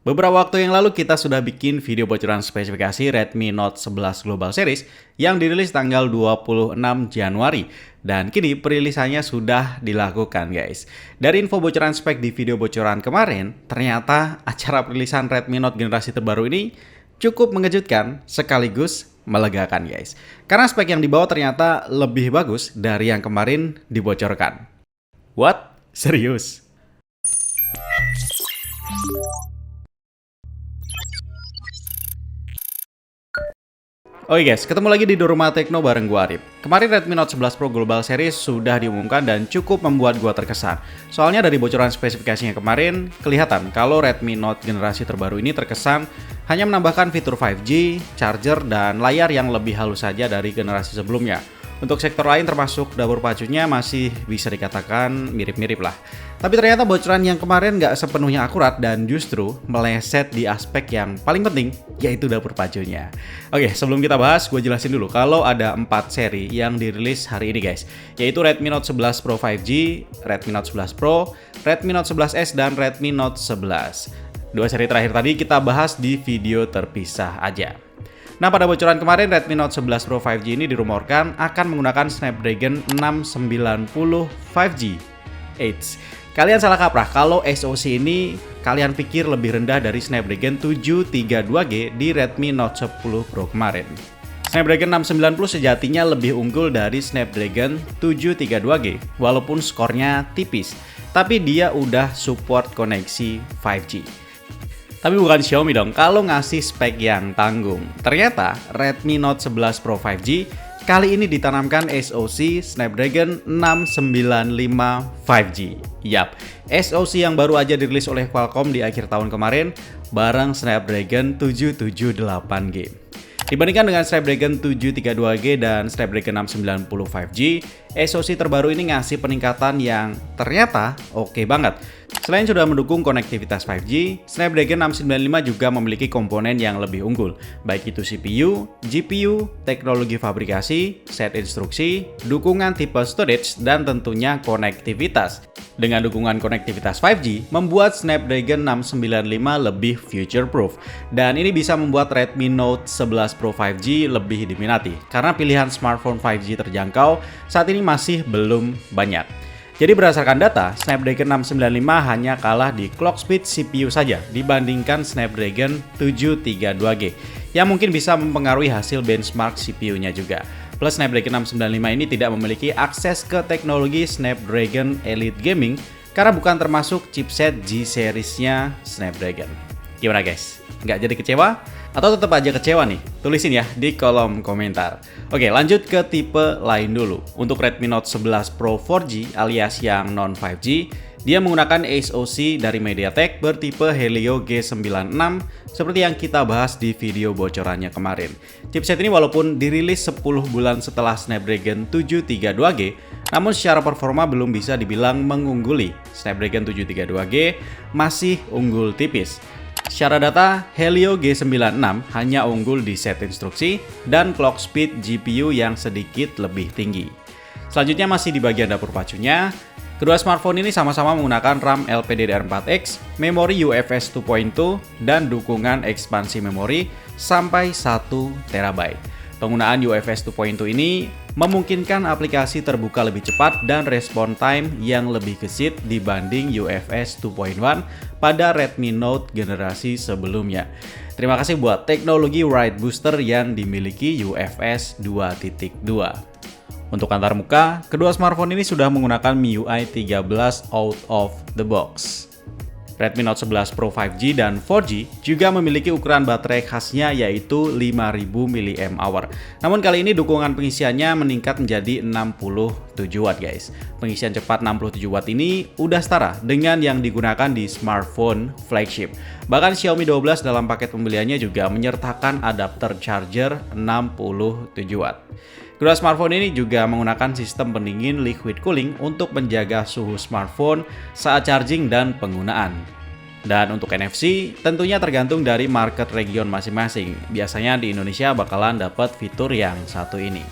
Beberapa waktu yang lalu kita sudah bikin video bocoran spesifikasi Redmi Note 11 Global Series yang dirilis tanggal 26 Januari. Dan kini perilisannya sudah dilakukan guys. Dari info bocoran spek di video bocoran kemarin, ternyata acara perilisan Redmi Note generasi terbaru ini cukup mengejutkan sekaligus melegakan guys. Karena spek yang dibawa ternyata lebih bagus dari yang kemarin dibocorkan. What? Serius? Oke guys, ketemu lagi di Doruma Tekno bareng gua Arif. Kemarin Redmi Note 11 Pro Global Series sudah diumumkan dan cukup membuat gua terkesan. Soalnya dari bocoran spesifikasinya kemarin, kelihatan kalau Redmi Note generasi terbaru ini terkesan hanya menambahkan fitur 5G, charger, dan layar yang lebih halus saja dari generasi sebelumnya. Untuk sektor lain termasuk dapur pacunya masih bisa dikatakan mirip-mirip lah. Tapi ternyata bocoran yang kemarin nggak sepenuhnya akurat dan justru meleset di aspek yang paling penting, yaitu dapur pacunya. Oke, sebelum kita bahas, gue jelasin dulu kalau ada 4 seri yang dirilis hari ini guys, yaitu Redmi Note 11 Pro 5G, Redmi Note 11 Pro, Redmi Note 11S, dan Redmi Note 11. Dua seri terakhir tadi kita bahas di video terpisah aja. Nah, pada bocoran kemarin Redmi Note 11 Pro 5G ini dirumorkan akan menggunakan Snapdragon 690 5G. Eits, kalian salah kaprah kalau SoC ini kalian pikir lebih rendah dari Snapdragon 732G di Redmi Note 10 Pro kemarin. Snapdragon 690 sejatinya lebih unggul dari Snapdragon 732G, walaupun skornya tipis, tapi dia udah support koneksi 5G. Tapi bukan Xiaomi dong, kalau ngasih spek yang tanggung. Ternyata Redmi Note 11 Pro 5G kali ini ditanamkan SoC Snapdragon 695 5G. Yap, SoC yang baru aja dirilis oleh Qualcomm di akhir tahun kemarin bareng Snapdragon 778G. Dibandingkan dengan Snapdragon 732G dan Snapdragon 690 5G, SoC terbaru ini ngasih peningkatan yang ternyata oke banget. Selain sudah mendukung konektivitas 5G, Snapdragon 695 juga memiliki komponen yang lebih unggul, baik itu CPU, GPU, teknologi fabrikasi, set instruksi, dukungan tipe storage, dan tentunya konektivitas. Dengan dukungan konektivitas 5G, membuat Snapdragon 695 lebih future-proof. Dan ini bisa membuat Redmi Note 11 Pro 5G lebih diminati, karena pilihan smartphone 5G terjangkau saat ini masih belum banyak. Jadi berdasarkan data, Snapdragon 695 hanya kalah di clock speed CPU saja dibandingkan Snapdragon 732G, yang mungkin bisa mempengaruhi hasil benchmark CPU-nya juga. Plus Snapdragon 695 ini tidak memiliki akses ke teknologi Snapdragon Elite Gaming karena bukan termasuk chipset G-series-nya Snapdragon. Gimana guys? Nggak jadi kecewa? Atau tetap aja kecewa nih? Tulisin ya di kolom komentar. Oke, lanjut ke tipe lain dulu. Untuk Redmi Note 11 Pro 4G alias yang non 5G, dia menggunakan SoC dari MediaTek bertipe Helio G96 seperti yang kita bahas di video bocorannya kemarin. Chipset ini walaupun dirilis 10 bulan setelah Snapdragon 732G, namun secara performa belum bisa dibilang mengungguli. Snapdragon 732G masih unggul tipis. Secara data, Helio G96 hanya unggul di set instruksi dan clock speed GPU yang sedikit lebih tinggi. Selanjutnya masih di bagian dapur pacunya, kedua smartphone ini sama-sama menggunakan RAM LPDDR4X, memori UFS 2.2, dan dukungan ekspansi memori sampai 1 TB. Penggunaan UFS 2.2 ini memungkinkan aplikasi terbuka lebih cepat dan respon time yang lebih gesit dibanding UFS 2.1 pada Redmi Note generasi sebelumnya. Terima kasih buat teknologi Write Booster yang dimiliki UFS 2.2. Untuk antarmuka, kedua smartphone ini sudah menggunakan MIUI 13 out of the box. Redmi Note 11 Pro 5G dan 4G juga memiliki ukuran baterai khasnya yaitu 5000 mAh. Namun kali ini dukungan pengisiannya meningkat menjadi 67 Watt guys. Pengisian cepat 67 Watt ini udah setara dengan yang digunakan di smartphone flagship. Bahkan Xiaomi 12 dalam paket pembeliannya juga menyertakan adapter charger 67 Watt. Kedua smartphone ini juga menggunakan sistem pendingin liquid cooling untuk menjaga suhu smartphone saat charging dan penggunaan. Dan untuk NFC, tentunya tergantung dari market region masing-masing. Biasanya di Indonesia bakalan dapat fitur yang satu ini.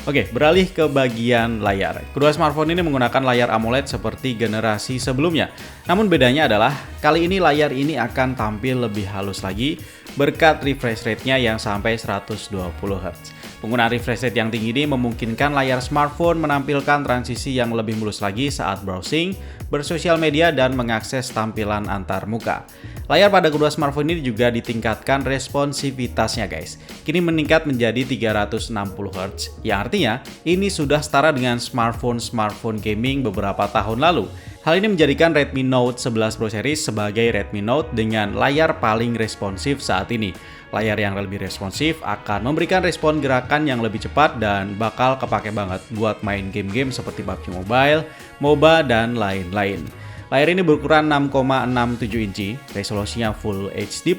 Oke, beralih ke bagian layar. Kedua smartphone ini menggunakan layar AMOLED seperti generasi sebelumnya. Namun bedanya adalah, kali ini layar ini akan tampil lebih halus lagi berkat refresh rate-nya yang sampai 120 Hz. Penggunaan refresh rate yang tinggi ini memungkinkan layar smartphone menampilkan transisi yang lebih mulus lagi saat browsing, bersosial media, dan mengakses tampilan antar muka. Layar pada kedua smartphone ini juga ditingkatkan responsivitasnya guys. Kini meningkat menjadi 360 Hz, yang artinya ini sudah setara dengan smartphone gaming beberapa tahun lalu. Hal ini menjadikan Redmi Note 11 Pro Series sebagai Redmi Note dengan layar paling responsif saat ini. Layar yang lebih responsif akan memberikan respon gerakan yang lebih cepat dan bakal kepake banget buat main game-game seperti PUBG Mobile, MOBA, dan lain-lain. Layar ini berukuran 6,67 inci, resolusinya Full HD+,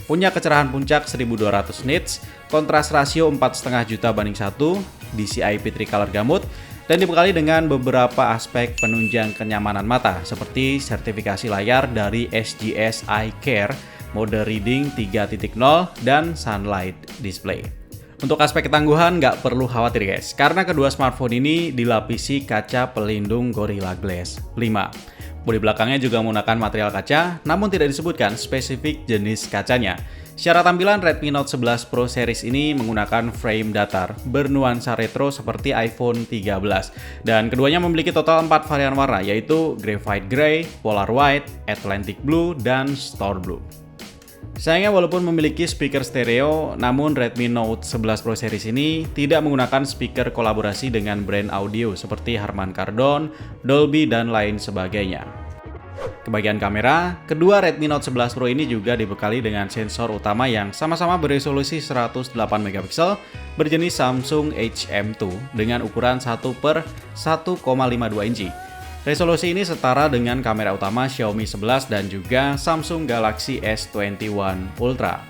punya kecerahan puncak 1200 nits, kontras rasio 4,5 juta banding 1, DCI P3 Color Gamut, dan dibekali dengan beberapa aspek penunjang kenyamanan mata seperti sertifikasi layar dari SGS Eye Care, mode reading 3.0, dan sunlight display. Untuk aspek ketangguhan nggak perlu khawatir guys, karena kedua smartphone ini dilapisi kaca pelindung Gorilla Glass 5. Bodi belakangnya juga menggunakan material kaca, namun tidak disebutkan spesifik jenis kacanya. Secara tampilan, Redmi Note 11 Pro Series ini menggunakan frame datar bernuansa retro seperti iPhone 13. Dan keduanya memiliki total 4 varian warna, yaitu Graphite Grey, Polar White, Atlantic Blue, dan Store Blue. Sayangnya walaupun memiliki speaker stereo, namun Redmi Note 11 Pro Series ini tidak menggunakan speaker kolaborasi dengan brand audio seperti Harman Kardon, Dolby, dan lain sebagainya. Ke bagian kamera, kedua Redmi Note 11 Pro ini juga dibekali dengan sensor utama yang sama-sama beresolusi 108 MP berjenis Samsung HM2 dengan ukuran 1/1,52 inci. Resolusi ini setara dengan kamera utama Xiaomi 11 dan juga Samsung Galaxy S21 Ultra.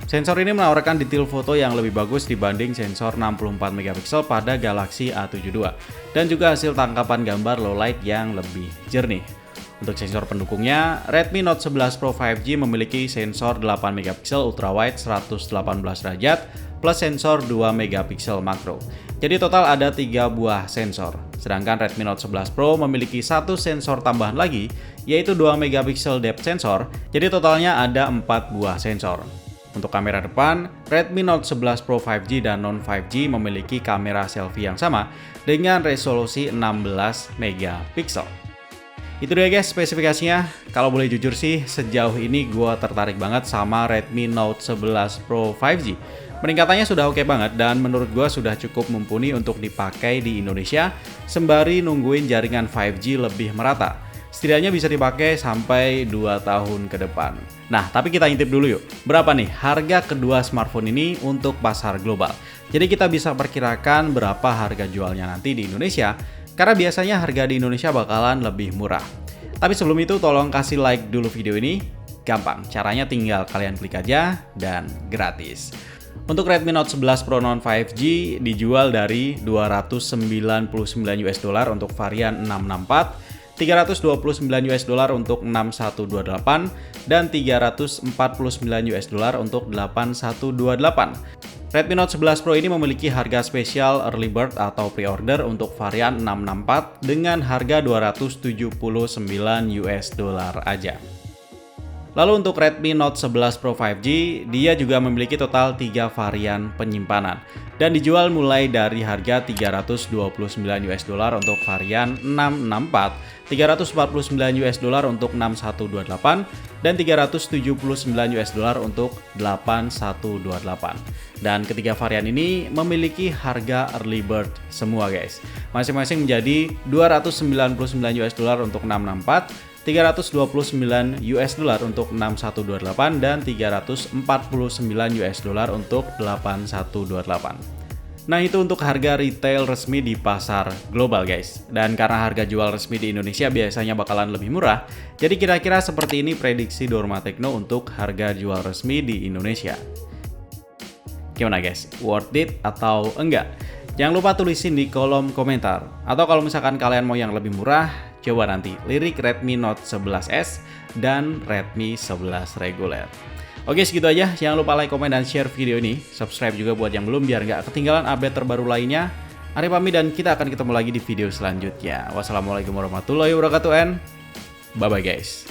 Sensor ini menawarkan detail foto yang lebih bagus dibanding sensor 64 MP pada Galaxy A72 dan juga hasil tangkapan gambar low light yang lebih jernih. Untuk sensor pendukungnya, Redmi Note 11 Pro 5G memiliki sensor 8 MP ultrawide 118 derajat plus sensor 2 MP makro. Jadi total ada 3 buah sensor. Sedangkan Redmi Note 11 Pro memiliki satu sensor tambahan lagi, yaitu 2 MP depth sensor, jadi totalnya ada 4 buah sensor. Untuk kamera depan, Redmi Note 11 Pro 5G dan non-5G memiliki kamera selfie yang sama dengan resolusi 16 MP. Itu dia guys spesifikasinya. Kalau boleh jujur sih, sejauh ini gue tertarik banget sama Redmi Note 11 Pro 5G. Peningkatannya sudah oke banget dan menurut gue sudah cukup mumpuni untuk dipakai di Indonesia sembari nungguin jaringan 5G lebih merata. Setidaknya bisa dipakai sampai 2 tahun ke depan. Nah, tapi kita intip dulu yuk. Berapa nih harga kedua smartphone ini untuk pasar global? Jadi kita bisa perkirakan berapa harga jualnya nanti di Indonesia, karena biasanya harga di Indonesia bakalan lebih murah. Tapi sebelum itu tolong kasih like dulu video ini. Gampang, caranya tinggal kalian klik aja dan gratis. Untuk Redmi Note 11 Pro non 5G dijual dari $299 untuk varian 664, $329 untuk 6128, dan $349 untuk 8128. Redmi Note 11 Pro ini memiliki harga spesial early bird atau pre-order untuk varian 664 dengan harga $279 aja. Lalu untuk Redmi Note 11 Pro 5G, dia juga memiliki total 3 varian penyimpanan dan dijual mulai dari harga $329 untuk varian 664, $349 untuk 6128, dan $379 untuk 8128. Dan ketiga varian ini memiliki harga early bird semua guys. Masing-masing menjadi $299 untuk 664, $329 untuk 6128, dan $349 untuk 8128. Nah itu untuk harga retail resmi di pasar global guys. Dan karena harga jual resmi di Indonesia biasanya bakalan lebih murah, jadi kira-kira seperti ini prediksi Dorma Techno untuk harga jual resmi di Indonesia. Gimana guys? Worth it atau enggak? Jangan lupa tulisin di kolom komentar. Atau kalau misalkan kalian mau yang lebih murah, coba nanti lirik Redmi Note 11S dan Redmi 11 reguler. Oke segitu aja, jangan lupa like, komen, dan share video ini. Subscribe juga buat yang belum biar nggak ketinggalan update terbaru lainnya. Arif pamit dan kita akan ketemu lagi di video selanjutnya. Wassalamualaikum warahmatullahi wabarakatuh and bye-bye guys.